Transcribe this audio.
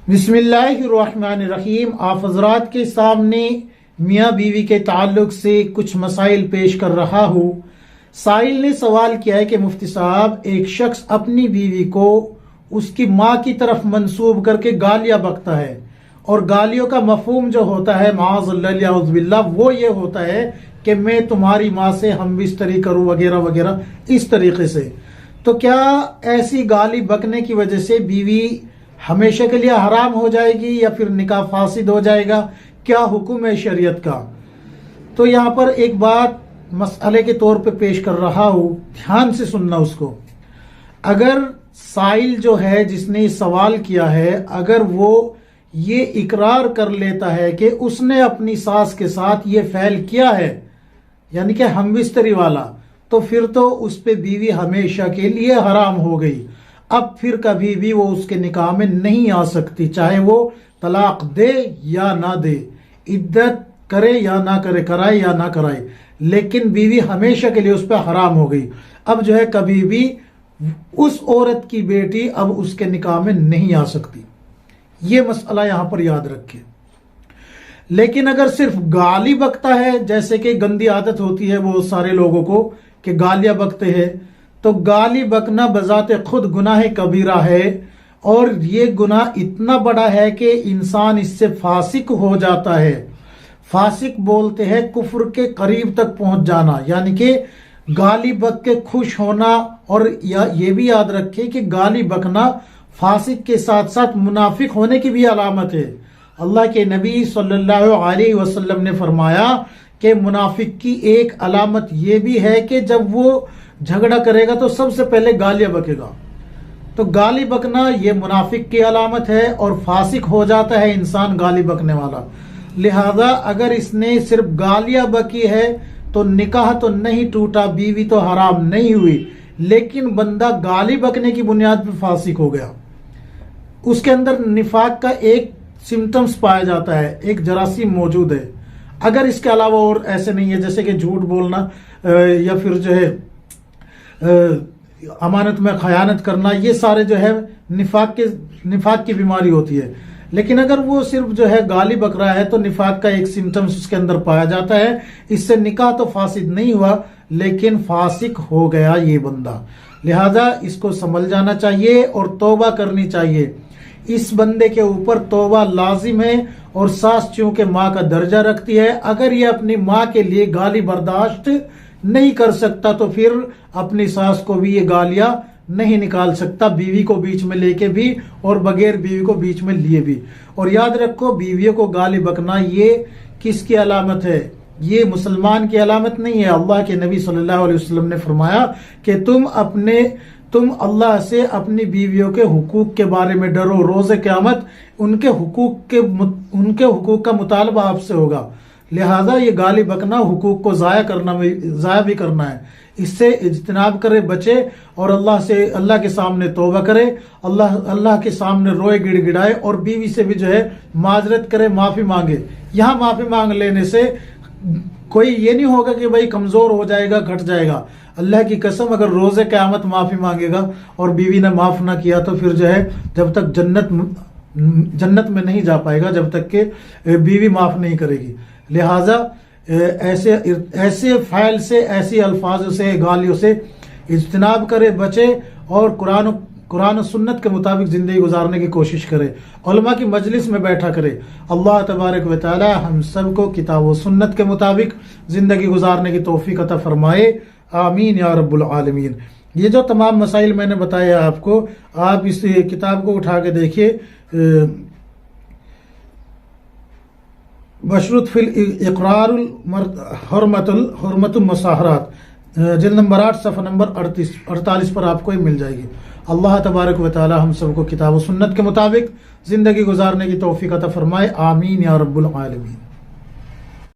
بسم اللہ الرحمن الرحیم۔ آپ حضرات کے سامنے میاں بیوی کے تعلق سے کچھ مسائل پیش کر رہا ہوں۔ سائل نے سوال کیا ہے کہ مفتی صاحب، ایک شخص اپنی بیوی کو اس کی ماں کی طرف منسوب کر کے گالیاں بکتا ہے، اور گالیوں کا مفہوم جو ہوتا ہے معاذ اللہ اعوذ باللہ وہ یہ ہوتا ہے کہ میں تمہاری ماں سے ہم بستری کروں وغیرہ وغیرہ اس طریقے سے، تو کیا ایسی گالی بکنے کی وجہ سے بیوی ہمیشہ کے لیے حرام ہو جائے گی یا پھر نکاح فاسد ہو جائے گا؟ کیا حکم ہے شریعت کا؟ تو یہاں پر ایک بات مسئلے کے طور پہ پیش کر رہا ہوں، دھیان سے سننا اس کو۔ اگر سائل جو ہے جس نے سوال کیا ہے، اگر وہ یہ اقرار کر لیتا ہے کہ اس نے اپنی ساس کے ساتھ یہ فعل کیا ہے، یعنی کہ ہم بستری والا، تو پھر تو اس پہ بیوی ہمیشہ کے لیے حرام ہو گئی۔ اب پھر کبھی بھی وہ اس کے نکاح میں نہیں آ سکتی، چاہے وہ طلاق دے یا نہ دے، عدت کرے یا نہ کرے، کرائے یا نہ کرائے، لیکن بیوی ہمیشہ کے لیے اس پہ حرام ہو گئی۔ اب جو ہے کبھی بھی اس عورت کی بیٹی اب اس کے نکاح میں نہیں آ سکتی، یہ مسئلہ یہاں پر یاد رکھے۔ لیکن اگر صرف گالی بکتا ہے، جیسے کہ گندی عادت ہوتی ہے وہ سارے لوگوں کو کہ گالیاں بکتے ہیں، تو گالی بکنا بذات خود گناہ کبیرہ ہے، اور یہ گناہ اتنا بڑا ہے کہ انسان اس سے فاسق ہو جاتا ہے۔ فاسق بولتے ہیں کفر کے قریب تک پہنچ جانا، یعنی کہ گالی بک کے خوش ہونا، اور یہ بھی یاد رکھے کہ گالی بکنا فاسق کے ساتھ ساتھ منافق ہونے کی بھی علامت ہے۔ اللہ کے نبی صلی اللہ علیہ وسلم نے فرمایا کہ منافق کی ایک علامت یہ بھی ہے کہ جب وہ جھگڑا کرے گا تو سب سے پہلے گالیاں بکے گا۔ تو گالی بکنا یہ منافق کی علامت ہے، اور فاسق ہو جاتا ہے انسان گالی بکنے والا۔ لہذا اگر اس نے صرف گالیاں بکی ہے تو نکاح تو نہیں ٹوٹا، بیوی تو حرام نہیں ہوئی، لیکن بندہ گالی بکنے کی بنیاد پہ فاسق ہو گیا، اس کے اندر نفاق کا ایک سمٹمز پایا جاتا ہے، ایک جراثیم موجود ہے۔ اگر اس کے علاوہ اور ایسے نہیں ہے، جیسے کہ جھوٹ بولنا یا پھر جو ہے امانت میں خیانت کرنا، یہ سارے جو ہے نفاق کی بیماری ہوتی ہے۔ لیکن اگر وہ صرف جو ہے گالی بک رہا ہے تو نفاق کا ایک سمٹمز اس کے اندر پایا جاتا ہے، اس سے نکاح تو فاسد نہیں ہوا لیکن فاسق ہو گیا یہ بندہ۔ لہذا اس کو سنبھل جانا چاہیے اور توبہ کرنی چاہیے۔ اس بندے کے اوپر توبہ لازم ہے، اور ساس چونکہ ماں کا درجہ رکھتی ہے، اگر یہ اپنی ماں کے لیے گالی برداشت نہیں کر سکتا تو پھر اپنی ساس کو بھی یہ گالیاں نہیں نکال سکتا، بیوی کو بیچ میں لے کے بھی اور بغیر بیوی کو بیچ میں لیے بھی۔ اور یاد رکھو، بیویوں کو گالی بکنا یہ کس کی علامت ہے؟ یہ مسلمان کی علامت نہیں ہے۔ اللہ کے نبی صلی اللہ علیہ وسلم نے فرمایا کہ تم اللہ سے اپنی بیویوں کے حقوق کے بارے میں ڈرو، روز قیامت ان کے حقوق کا مطالبہ آپ سے ہوگا۔ لہذا یہ گالی بکنا حقوق کو ضائع بھی کرنا ہے، اس سے اجتناب کرے، بچے، اور اللہ کے سامنے توبہ کرے، اللہ کے سامنے روئے گڑ گڑائے، اور بیوی سے بھی جو ہے معذرت کرے، معافی مانگے۔ یہاں معافی مانگ لینے سے کوئی یہ نہیں ہوگا کہ بھائی کمزور ہو جائے گا، گھٹ جائے گا۔ اللہ کی قسم اگر روز قیامت معافی مانگے گا اور بیوی نے معاف نہ کیا تو پھر جو ہے جب تک جنت میں نہیں جا پائے گا، جب تک کہ بیوی معاف نہیں کرے گی۔ لہٰذا ایسے فعل سے، ایسی الفاظ سے، گالیوں سے اجتناب کرے، بچے، اور قرآن و سنت کے مطابق زندگی گزارنے کی کوشش کرے، علماء کی مجلس میں بیٹھا کرے۔ اللہ تبارک و تعالی ہم سب کو کتاب و سنت کے مطابق زندگی گزارنے کی توفیق عطا فرمائے، آمین یا رب العالمین۔ یہ جو تمام مسائل میں نے بتایا آپ کو، آپ اس کتاب کو اٹھا کے دیکھیے، بشرط فی الاقرار حرمت المصاہرات، جلد نمبر 8 صفحہ نمبر 48 پر آپ کو مل جائے گی۔ اللہ تبارک و تعالی ہم سب کو کتاب و سنت کے مطابق زندگی گزارنے کی توفیق عطا فرمائے، آمین یا رب العالمین۔